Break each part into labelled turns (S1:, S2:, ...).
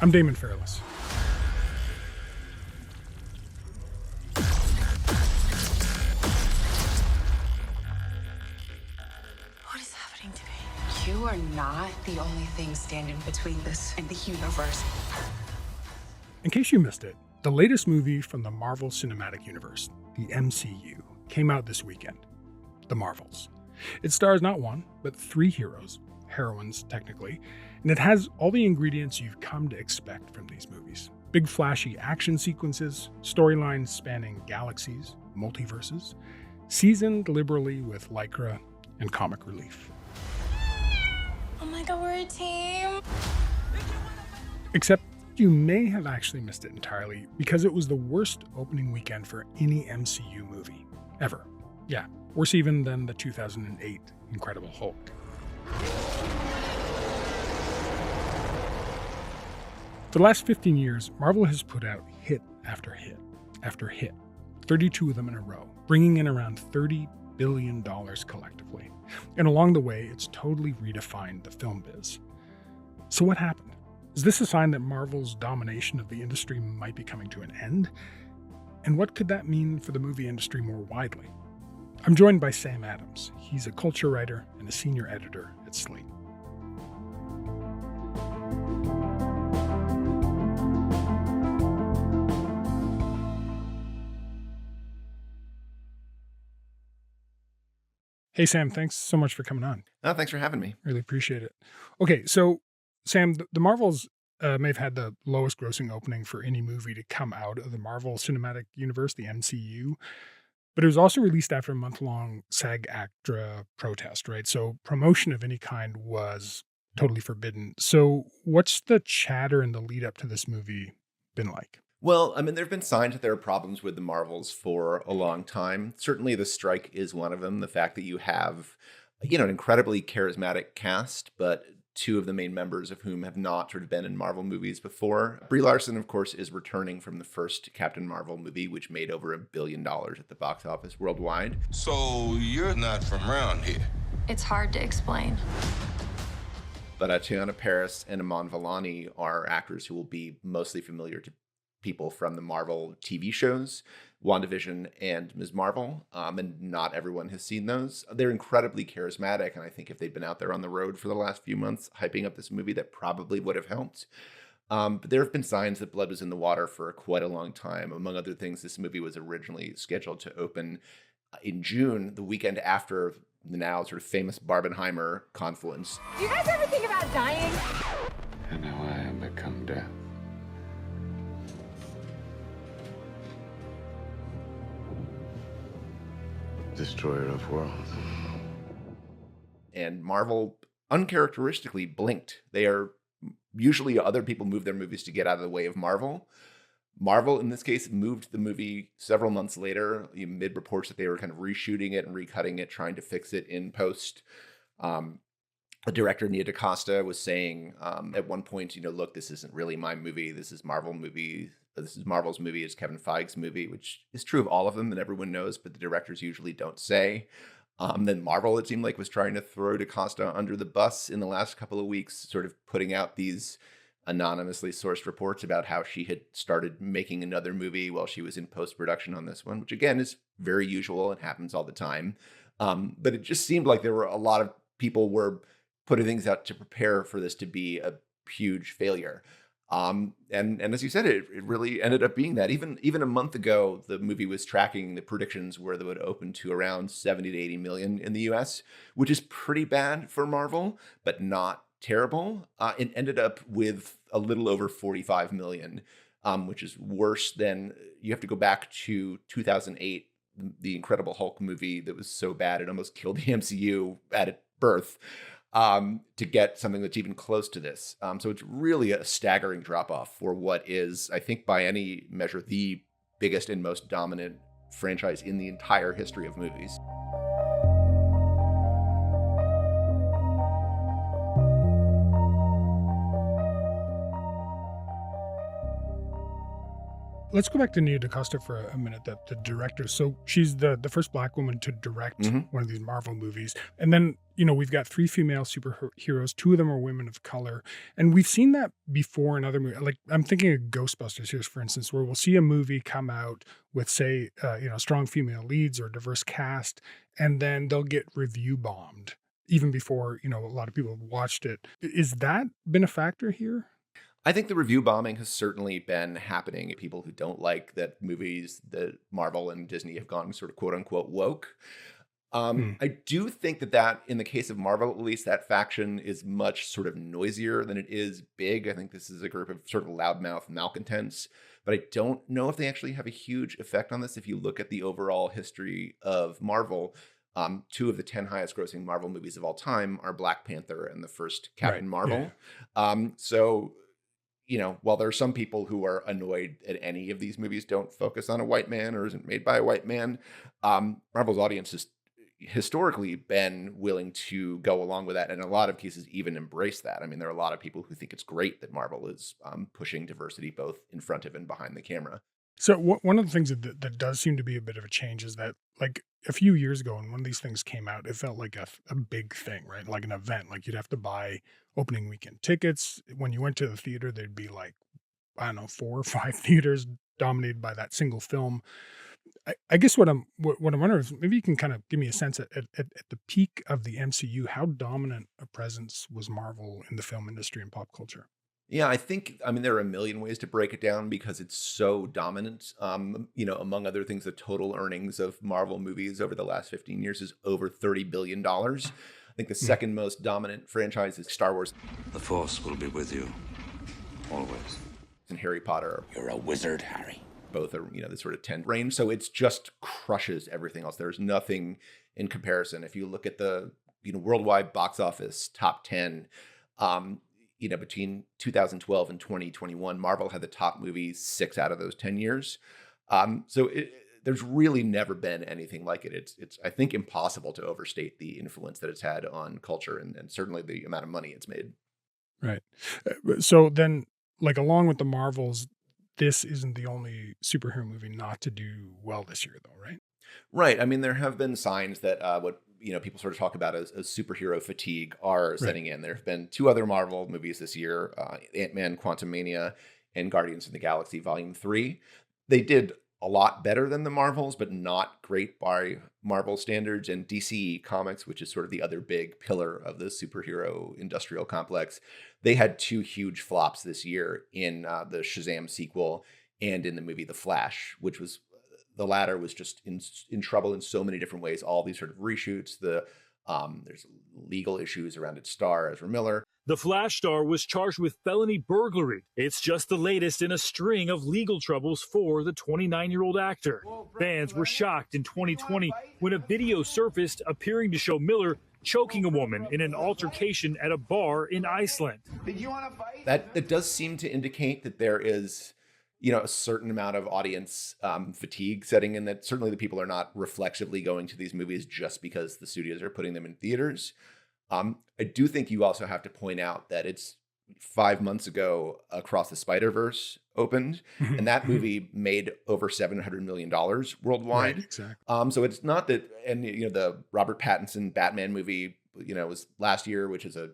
S1: I'm Damon Fairless.
S2: What is happening to me? You are not the only thing standing between this and the universe.
S1: In case you missed it, the latest movie from the Marvel Cinematic Universe, the MCU, came out this weekend. The Marvels. It stars not one, but three heroes, heroines technically, and it has all the ingredients you've come to expect from these movies. Big flashy action sequences, storylines spanning galaxies, multiverses, seasoned liberally with lycra and comic relief.
S3: Oh my god, we're a team.
S1: Except you may have actually missed it entirely because it was the worst opening weekend for any MCU movie ever. Yeah, worse even than the 2008 Incredible Hulk. For the last 15 years, Marvel has put out hit after hit after hit, 32 of them in a row, bringing in around $30 billion collectively. And along the way, it's totally redefined the film biz. So what happened? Is this a sign that Marvel's domination of the industry might be coming to an end? And what could that mean for the movie industry more widely? I'm joined by Sam Adams. He's a culture writer and a senior editor at Slate. Hey, Sam, thanks so much for coming on.
S4: Oh, thanks for having me.
S1: Really appreciate it. Okay, so Sam, the Marvels may have had the lowest grossing opening for any movie to come out of the Marvel Cinematic Universe, the MCU, but it was also released after a month-long SAG-AFTRA protest, right? So promotion of any kind was totally forbidden. So what's the chatter in the lead up to this movie been like?
S4: Well, I mean, there have been signs that there are problems with the Marvels for a long time. Certainly the strike is one of them. The fact that you have, an incredibly charismatic cast, but two of the main members of whom have not sort of been in Marvel movies before. Brie Larson, of course, is returning from the first Captain Marvel movie, which made over $1 billion at the box office worldwide.
S5: So you're not from around here?
S3: It's hard to explain.
S4: But Teyonah Parris and Iman Vellani are actors who will be mostly familiar to people from the Marvel TV shows, WandaVision and Ms. Marvel, and not everyone has seen those. They're incredibly charismatic, and I think if they'd been out there on the road for the last few months hyping up this movie, that probably would have helped. But there have been signs that blood was in the water for quite a long time. Among other things, this movie was originally scheduled to open in June, the weekend after the now sort of famous Barbenheimer confluence.
S6: Do you guys ever think about dying?
S7: And now I am become death. Destroyer of worlds.
S4: And Marvel uncharacteristically blinked. Usually other people move their movies to get out of the way of Marvel. Marvel, in this case, moved the movie several months later, amid reports that they were kind of reshooting it and recutting it, trying to fix it in post. The director, Nia DaCosta, was saying at one point, look, this isn't really my movie. This is Marvel's movie. It's Kevin Feige's movie, which is true of all of them and everyone knows, but the directors usually don't say. Then Marvel, it seemed like, was trying to throw DaCosta under the bus in the last couple of weeks, sort of putting out these anonymously sourced reports about how she had started making another movie while she was in post-production on this one, which again is very usual and happens all the time. But it just seemed like there were a lot of people were putting things out to prepare for this to be a huge failure. And as you said, it really ended up being that. Even a month ago, the movie was tracking, the predictions were that it would open to around 70 to 80 million in the US, which is pretty bad for Marvel, but not terrible. It ended up with a little over 45 million, which is worse than, you have to go back to 2008, the Incredible Hulk movie that was so bad it almost killed the MCU at its birth. To get something that's even close to this. So it's really a staggering drop-off for what is, I think, by any measure, the biggest and most dominant franchise in the entire history of movies.
S1: Let's go back to Nia DaCosta for a minute, the director. So she's the first Black woman to direct one of these Marvel movies. And then, we've got 3 female superheroes. 2 of them are women of color. And we've seen that before in other movies. Like, I'm thinking of Ghostbusters here, for instance, where we'll see a movie come out with, say, strong female leads or diverse cast, and then they'll get review bombed even before, a lot of people have watched it. Is that been a factor here?
S4: I think the review bombing has certainly been happening. People who don't like that movies that Marvel and Disney have gone sort of quote unquote woke. I do think that in the case of Marvel, at least, that faction is much sort of noisier than it is big. I think this is a group of sort of loudmouth malcontents, but I don't know if they actually have a huge effect on this. If you look at the overall history of Marvel, 2 of the 10 highest grossing Marvel movies of all time are Black Panther and the first Captain Marvel. Yeah. While there are some people who are annoyed at any of these movies don't focus on a white man or isn't made by a white man, Marvel's audience has historically been willing to go along with that, and in a lot of cases even embrace that. I mean, there are a lot of people who think it's great that Marvel is pushing diversity both in front of and behind the camera.
S1: So one of the things that does seem to be a bit of a change is that, like, a few years ago, when one of these things came out, it felt like a big thing, right? Like an event. Like, you'd have to buy opening weekend tickets. When you went to the theater, there'd be like, I don't know, 4 or 5 theaters dominated by that single film. I guess what I'm wondering is, maybe you can kind of give me a sense at the peak of the MCU, how dominant a presence was Marvel in the film industry and pop culture?
S4: Yeah, there are a million ways to break it down because it's so dominant. Among other things, the total earnings of Marvel movies over the last 15 years is over $30 billion. I think the second most dominant franchise is Star Wars.
S5: The Force will be with you, always.
S4: And Harry Potter.
S5: You're a wizard, Harry.
S4: Both are, the sort of 10 range. So it just crushes everything else. There's nothing in comparison. If you look at the, worldwide box office top 10, between 2012 and 2021, Marvel had the top movies 6 out of those 10 years. There's really never been anything like it. It's I think, impossible to overstate the influence that it's had on culture and certainly the amount of money it's made.
S1: Right. So then, like, along with the Marvels, this isn't the only superhero movie not to do well this year, though, right?
S4: Right. I mean, there have been signs that what people sort of talk about as superhero fatigue are setting in. There have been 2 other Marvel movies this year, Ant-Man, Quantumania, and Guardians of the Galaxy Volume 3. They did a lot better than the Marvels, but not great by Marvel standards. And DC Comics, which is sort of the other big pillar of the superhero industrial complex, they had 2 huge flops this year in the Shazam sequel and in the movie The Flash, which was, the latter was just in trouble in so many different ways. All these sort of reshoots, there's legal issues around its star, Ezra Miller.
S8: The Flash star was charged with felony burglary. It's just the latest in a string of legal troubles for the 29-year-old actor. Fans were shocked in 2020 when a video surfaced appearing to show Miller choking a woman in an altercation at a bar in Iceland.
S6: Did you want to fight?
S4: That does seem to indicate that there is, a certain amount of audience fatigue setting in, that certainly the people are not reflexively going to these movies just because the studios are putting them in theaters. I do think you also have to point out that it's 5 months ago Across the Spider-Verse opened, and that movie made over $700 million worldwide.
S1: Right, exactly.
S4: So it's not that, and the Robert Pattinson Batman movie, was last year, which is a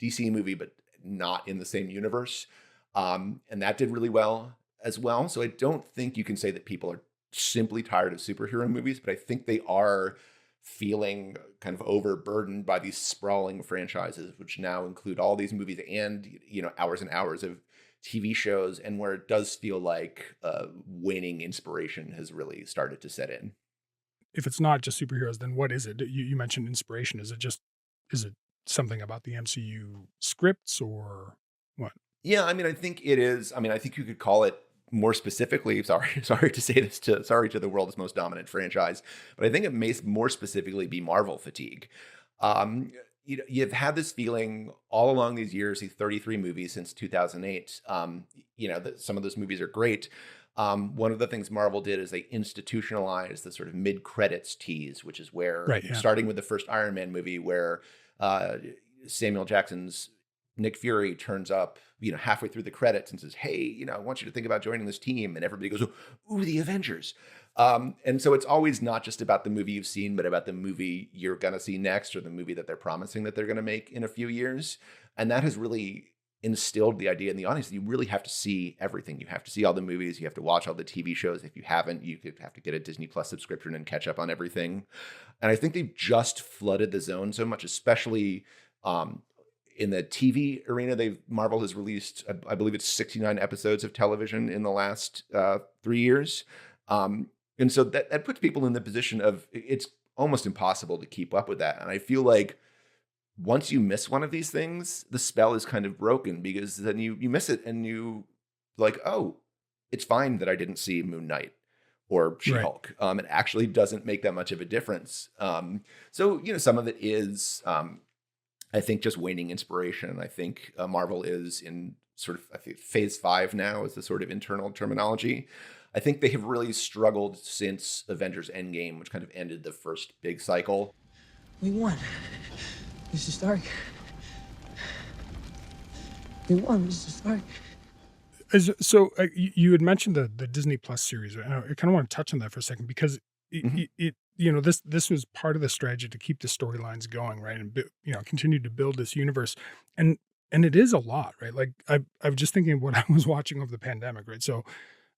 S4: DC movie, but not in the same universe. And that did really well as well. So I don't think you can say that people are simply tired of superhero movies, but I think they are feeling kind of overburdened by these sprawling franchises, which now include all these movies and, hours and hours of TV shows, and where it does feel like waning inspiration has really started to set in.
S1: If it's not just superheroes, then what is it? You mentioned inspiration. Is it something about the MCU scripts or what? Yeah,
S4: I think it is. I think you could call it more specifically, sorry to say this to the world's most dominant franchise, but I think it may more specifically be Marvel fatigue. You've had this feeling all along these years, these 33 movies since 2008. That some of those movies are great. One of the things Marvel did is they institutionalized the sort of mid-credits tease, which is where, starting with the first Iron Man movie, where Samuel Jackson's Nick Fury turns up, halfway through the credits and says, "Hey, I want you to think about joining this team," and everybody goes, "Ooh, the Avengers." And so it's always not just about the movie you've seen, but about the movie you're going to see next, or the movie that they're promising that they're going to make in a few years. And that has really instilled the idea in the audience that you really have to see everything. You have to see all the movies. You have to watch all the TV shows. If you haven't, you could have to get a Disney Plus subscription and catch up on everything. And I think they've just flooded the zone so much, especially in the TV arena. Marvel has released, I believe it's 69 episodes of television in the last 3 years. And so that puts people in the position of it's almost impossible to keep up with that. And I feel like once you miss one of these things, the spell is kind of broken, because then you miss it and you like, oh, it's fine that I didn't see Moon Knight or She-Hulk. Right. It actually doesn't make that much of a difference. So, some of it is, I think, just waning inspiration. I think Marvel is in sort of, I think, phase 5 now is the sort of internal terminology. I think they have really struggled since Avengers Endgame, which kind of ended the first big cycle.
S9: We won. Mr. Stark. We won, Mr. Stark.
S1: So you had mentioned the Disney Plus series. I kind of want to touch on that for a second, because it this was part of the strategy to keep the storylines going, right, and continue to build this universe, and it is a lot, right? Like I was just thinking of what I was watching over the pandemic, right? So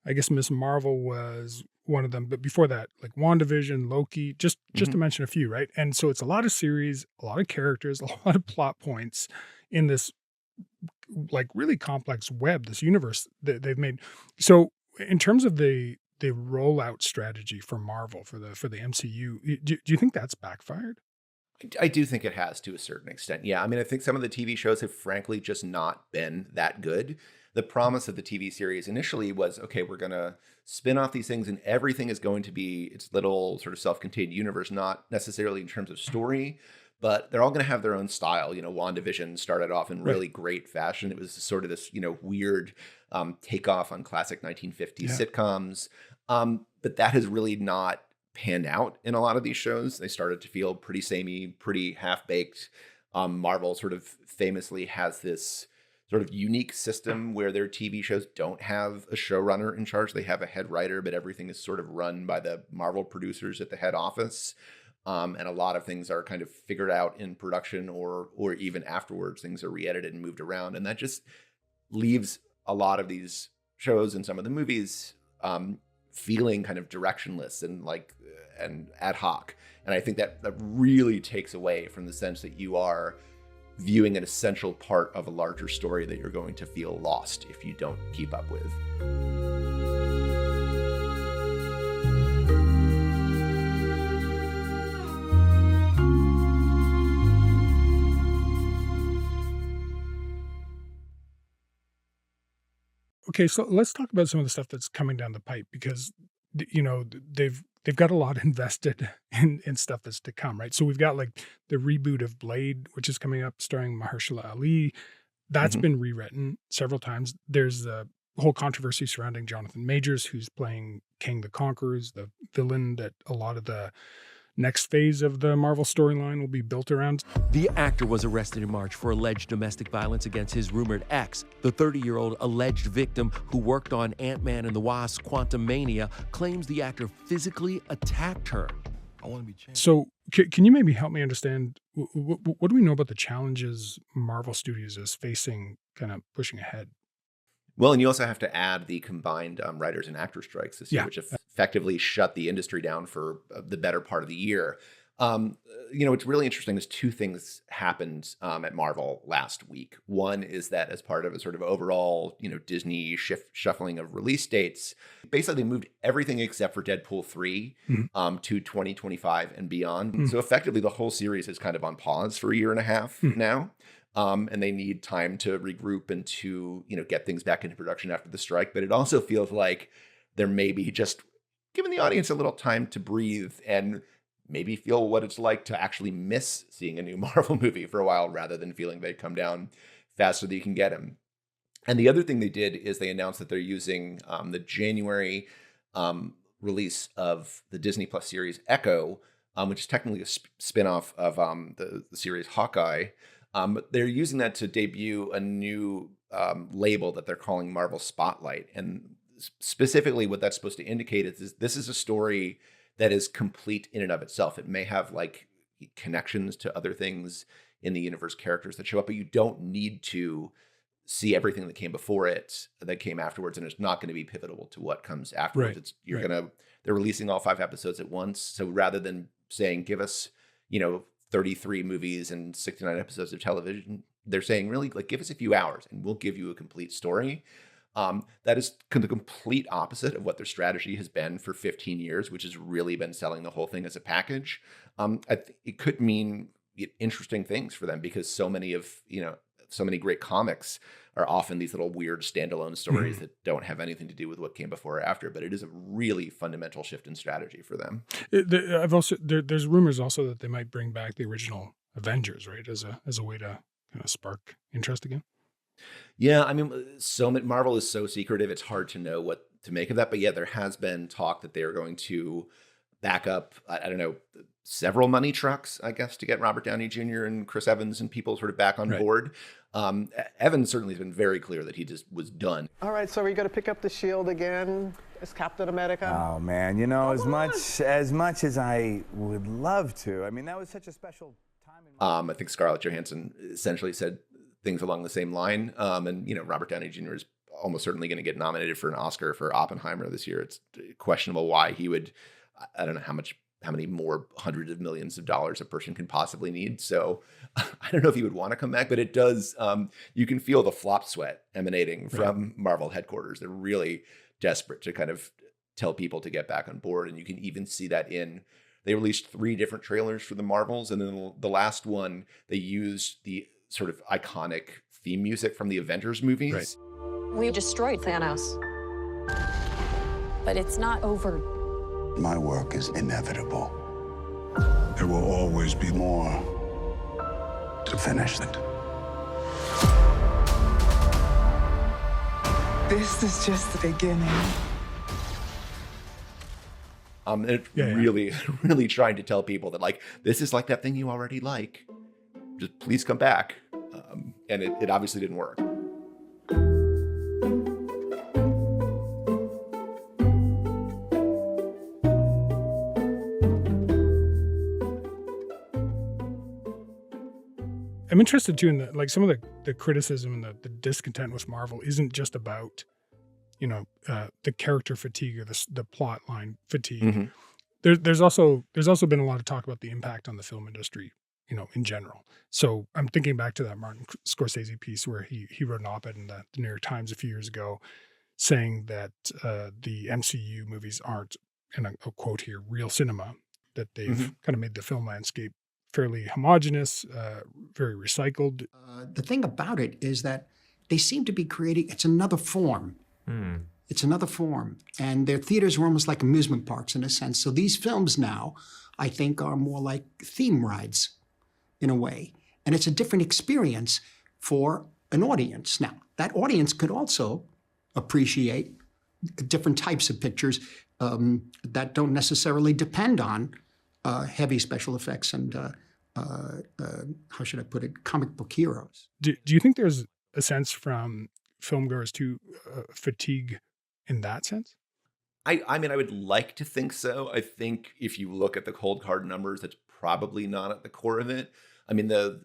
S1: I guess Miss Marvel was one of them, but before that, like WandaVision, Loki, just to mention a few, right? And so it's a lot of series, a lot of characters, a lot of plot points in this like really complex web, this universe that they've made. So in terms of the rollout strategy for Marvel for the MCU, do you think that's backfired?
S4: I do think it has, to a certain extent. Yeah, I mean, I think some of the TV shows have frankly just not been that good. The promise of the TV series initially was, okay, we're going to spin off these things and everything is going to be its little sort of self-contained universe, not necessarily in terms of story, but they're all going to have their own style. WandaVision started off in really great fashion. It was sort of this, weird takeoff on classic 1950s sitcoms. But that has really not panned out in a lot of these shows. They started to feel pretty samey, pretty half-baked. Marvel sort of famously has this sort of unique system where their TV shows don't have a showrunner in charge. They have a head writer, but everything is sort of run by the Marvel producers at the head office. And a lot of things are kind of figured out in production, or even afterwards, things are re-edited and moved around. And that just leaves a lot of these shows and some of the movies feeling kind of directionless and ad hoc. And I think that really takes away from the sense that you are viewing an essential part of a larger story that you're going to feel lost if you don't keep up with.
S1: Okay, so let's talk about some of the stuff that's coming down the pipe, because they've got a lot invested in stuff that's to come, right? So we've got like the reboot of Blade, which is coming up, starring Mahershala Ali. That's been rewritten several times. There's the whole controversy surrounding Jonathan Majors, who's playing King the Conqueror, the villain that a lot of the next phase of the Marvel storyline will be built around.
S10: The actor was arrested in March for alleged domestic violence against his rumored ex. The 30-year-old alleged victim, who worked on Ant-Man and the Wasp: Quantumania, claims the actor physically attacked her. I want to be changed.
S1: So can you maybe help me understand, what do we know about the challenges Marvel Studios is facing kind of pushing ahead?
S4: Well, and you also have to add the combined writers and actor strikes this year, which effectively shut the industry down for the better part of the year. What's really interesting is two things happened at Marvel last week. One is that as part of a sort of overall, Disney shuffling of release dates, basically they moved everything except for Deadpool 3 to 2025 and beyond. So effectively the whole series is kind of on pause for a year and a half now. And they need time to regroup and to, get things back into production after the strike. But it also feels like they're maybe just giving the audience a little time to breathe and maybe feel what it's like to actually miss seeing a new Marvel movie for a while, rather than feeling they come down faster than you can get them. And the other thing they did is they announced that they're using the January release of the Disney Plus series Echo, which is technically a spinoff of the series Hawkeye. They're using that to debut a new label that they're calling Marvel Spotlight. And specifically what that's supposed to indicate is this is a story that is complete in and of itself. It may have like connections to other things in the universe, characters that show up, but you don't need to see everything that came before it, that came afterwards, and it's not going to be pivotal to what comes afterwards.
S1: Right.
S4: They're releasing all 5 episodes at once. So rather than saying, give us, 33 movies and 69 episodes of television, they're saying really like, give us a few hours and we'll give you a complete story. That is the complete opposite of what their strategy has been for 15 years, which has really been selling the whole thing as a package. It could mean interesting things for them because so many great comics are often these little weird standalone stories that don't have anything to do with what came before or after, but it is a really fundamental shift in strategy for them.
S1: There's rumors also that they might bring back the original Avengers, right? As a way to kind of spark interest again.
S4: Yeah, I mean, Marvel is so secretive; it's hard to know what to make of that. But yeah, there has been talk that they are going to back up. I don't know, several money trucks, I guess, to get Robert Downey Jr. and Chris Evans and people sort of back on board. Evans certainly has been very clear that he just was done.
S11: All right, so are you going to pick up the shield again as Captain America?
S12: Oh man, as much as I would love to. I mean, that was such a special time.
S4: I think Scarlett Johansson essentially said things along the same line. And Robert Downey Jr. is almost certainly going to get nominated for an Oscar for Oppenheimer this year. It's questionable why he would. I don't know how many more hundreds of millions of dollars a person can possibly need. So I don't know if he would want to come back, but it does. You can feel the flop sweat emanating from Marvel headquarters. They're really desperate to kind of tell people to get back on board. And you can even see that they released 3 different trailers for the Marvels. And then the last one, they used the sort of iconic theme music from the Avengers movies.
S13: Right. We destroyed Thanos, but it's not over.
S7: My work is inevitable. There will always be more to finish it.
S9: This is just the beginning.
S4: Really trying to tell people that like, this is like that thing you already like. Just please come back. And it obviously didn't work.
S1: I'm interested too in some of the criticism and the discontent with Marvel isn't just about, the character fatigue or the plot line fatigue.
S4: Mm-hmm.
S1: There's also been a lot of talk about the impact on the film industry, in general. So I'm thinking back to that Martin Scorsese piece where he wrote an op-ed in the New York Times a few years ago saying that the MCU movies aren't, and I'll quote here, real cinema, that they've kind of made the film landscape fairly homogenous, very recycled.
S14: The thing about it is that they seem to be creating, it's another form. It's another form. And their theaters are almost like amusement parks in a sense. So these films now, I think, are more like theme rides in a way. And it's a different experience for an audience. Now, that audience could also appreciate different types of pictures that don't necessarily depend on heavy special effects and, how should I put it, comic book heroes.
S1: Do you think there's a sense from filmgoers to fatigue in that sense?
S4: I mean, I would like to think so. I think if you look at the cold hard numbers, that's probably not at the core of it. I mean, the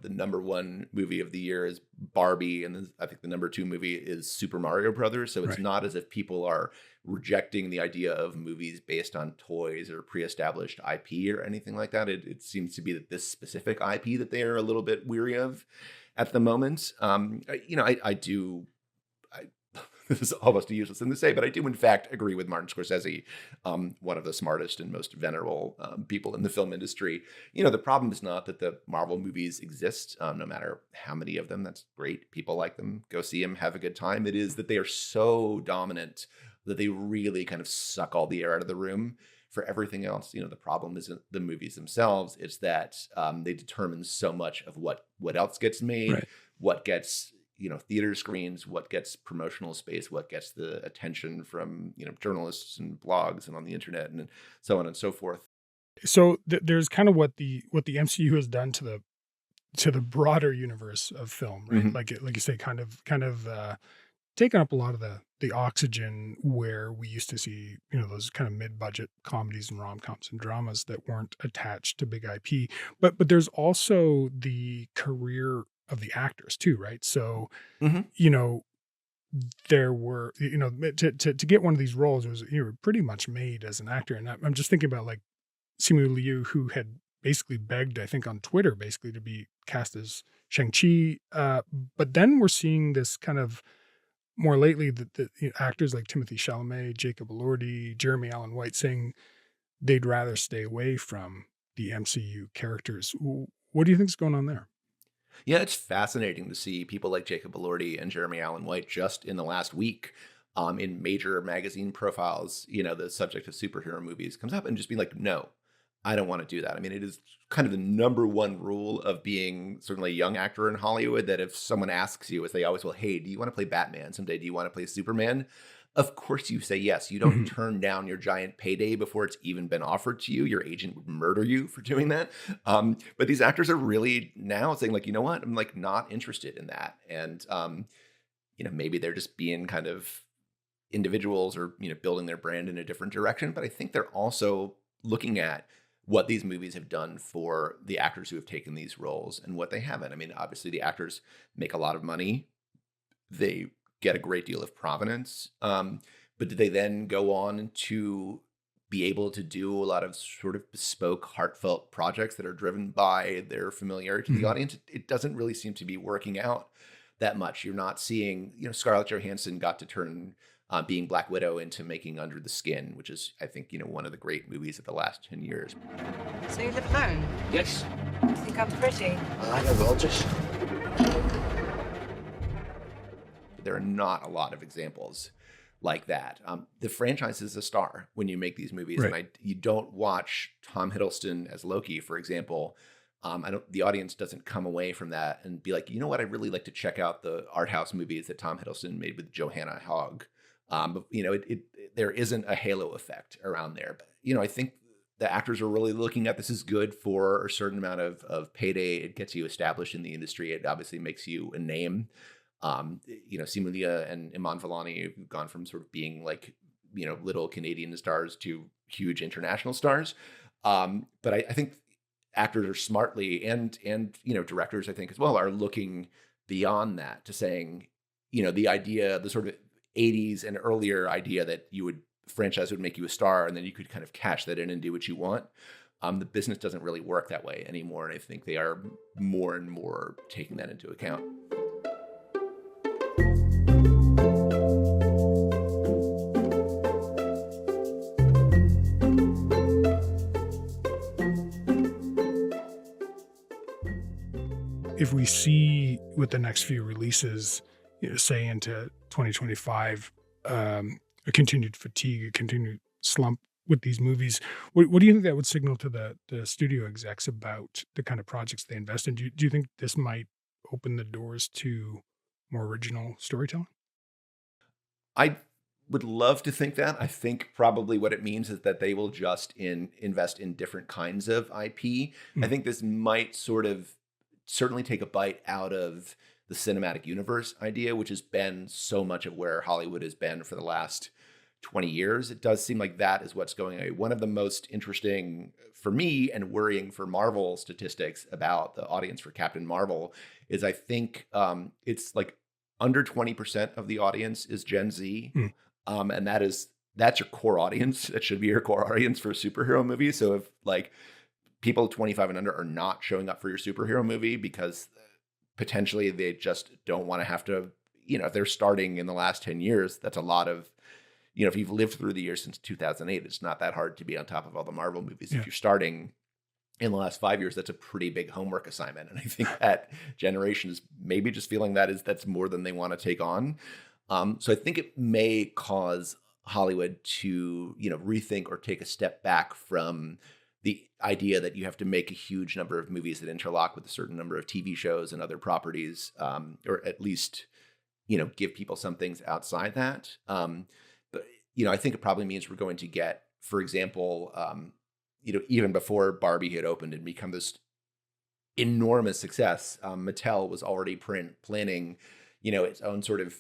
S4: number 1 movie of the year is Barbie, and I think the number 2 movie is Super Mario Brothers. So it's not as if people are rejecting the idea of movies based on toys or pre-established IP or anything like that. It seems to be that this specific IP that they are a little bit weary of at the moment. This is almost a useless thing to say, but I do, in fact, agree with Martin Scorsese, one of the smartest and most venerable people in the film industry. The problem is not that the Marvel movies exist, no matter how many of them. That's great. People like them. Go see them. Have a good time. It is that they are so dominant that they really kind of suck all the air out of the room for everything else. The problem isn't the movies themselves. It's that they determine so much of what else gets made, what gets theater screens, what gets promotional space, what gets the attention from, journalists and blogs and on the internet and so on and so forth.
S1: So there's kind of what the MCU has done to to the broader universe of film, right?
S4: Mhm.
S1: Like you say, kind of taken up a lot of the oxygen where we used to see, those kind of mid-budget comedies and rom-coms and dramas that weren't attached to big IP. But there's also the career of the actors too, right? So,
S4: Mhm.
S1: there were, to get one of these roles, you were pretty much made as an actor. And I'm just thinking about like Simu Liu, who had basically begged, I think, on Twitter, basically to be cast as Shang-Chi. But then we're seeing this kind of more lately that actors like Timothée Chalamet, Jacob Elordi, Jeremy Allen White saying they'd rather stay away from the MCU characters. What do you think's going on there?
S4: Yeah, it's fascinating to see people like Jacob Elordi and Jeremy Allen White just in the last week in major magazine profiles, the subject of superhero movies comes up and just be like, no, I don't want to do that. I mean, it is kind of the number one rule of being certainly a young actor in Hollywood that if someone asks you, as they always will, hey, do you want to play Batman someday? Do you want to play Superman? Of course you say yes. You don't turn down your giant payday before it's even been offered to you. Your agent would murder you for doing that. But these actors are really now saying like, you know what? I'm like not interested in that. And, maybe they're just being kind of individuals or, building their brand in a different direction. But I think they're also looking at what these movies have done for the actors who have taken these roles and what they haven't. I mean, obviously the actors make a lot of money. They get a great deal of provenance. But did they then go on to be able to do a lot of sort of bespoke, heartfelt projects that are driven by their familiarity to the audience? It doesn't really seem to be working out that much. You're not seeing, Scarlett Johansson got to turn being Black Widow into making Under the Skin, which is, I think, one of the great movies of the last 10 years.
S6: So you live alone?
S5: Yes.
S6: You think I'm pretty?
S5: I know, gorgeous.
S4: There are not a lot of examples like that. The franchise is a star when you make these movies,
S1: Right.
S4: and you don't watch Tom Hiddleston as Loki, for example. The audience doesn't come away from that and be like, you know what? I'd really like to check out the art house movies that Tom Hiddleston made with Johanna Hogg. But there isn't a halo effect around there. But I think the actors are really looking at this is good for a certain amount of payday. It gets you established in the industry. It obviously makes you a name. Simu Liu and Iman Vellani have gone from sort of being like, little Canadian stars to huge international stars. But I think actors are smartly and directors, I think as well, are looking beyond that to saying, the idea, the sort of 80s and earlier idea that franchise would make you a star and then you could kind of cash that in and do what you want. The business doesn't really work that way anymore. And I think they are more and more taking that into account.
S1: If we see with the next few releases, say into 2025, a continued fatigue, a continued slump with these movies, what do you think that would signal to the studio execs about the kind of projects they invest in? Do you think this might open the doors to more original storytelling?
S4: I would love to think that. I think probably what it means is that they will just invest in different kinds of IP. I think this might sort of certainly take a bite out of the cinematic universe idea, which has been so much of where Hollywood has been for the last 20 years. It does seem like that is what's going on. One of the most interesting for me and worrying for Marvel statistics about the audience for Captain Marvel is I think it's like under 20% of the audience is Gen Z. And that's your core audience. That should be your core audience for a superhero movie. So if like people 25 and under are not showing up for your superhero movie because potentially they just don't want to have to, if they're starting in the last 10 years, that's a lot of, if you've lived through the years since 2008, it's not that hard to be on top of all the Marvel movies. Yeah. If you're starting in the last 5 years, that's a pretty big homework assignment. And I think that generation is maybe just feeling that's more than they want to take on. So I think it may cause Hollywood to, rethink or take a step back from the idea that you have to make a huge number of movies that interlock with a certain number of TV shows and other properties, or at least, give people some things outside that. But, I think it probably means we're going to get, for example, even before Barbie had opened and become this enormous success. Mattel was already planning, its own sort of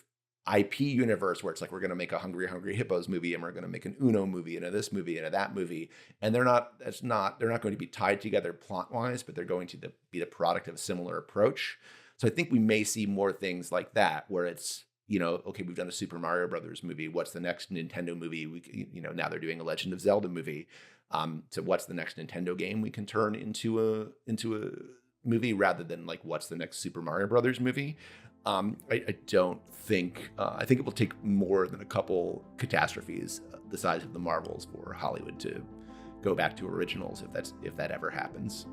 S4: IP universe where it's like, we're going to make a Hungry Hungry Hippos movie, and we're going to make an Uno movie, and a this movie, and a that movie. And they're not going to be tied together plot wise, but they're going to be the product of a similar approach. So I think we may see more things like that, where it's, okay, we've done a Super Mario Brothers movie. What's the next Nintendo movie? Now they're doing a Legend of Zelda movie. So what's the next Nintendo game we can turn into a movie, rather than like, what's the next Super Mario Brothers movie? I don't think, I think it will take more than a couple catastrophes the size of the Marvels for Hollywood to go back to originals, if that ever happens.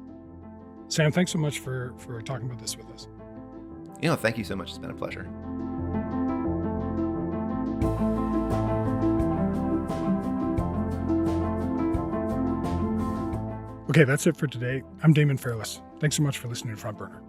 S1: Sam, thanks so much for talking about this with us.
S4: Thank you so much. It's been a pleasure.
S1: Okay, that's it for today. I'm Damon Fairless. Thanks so much for listening to Front Burner.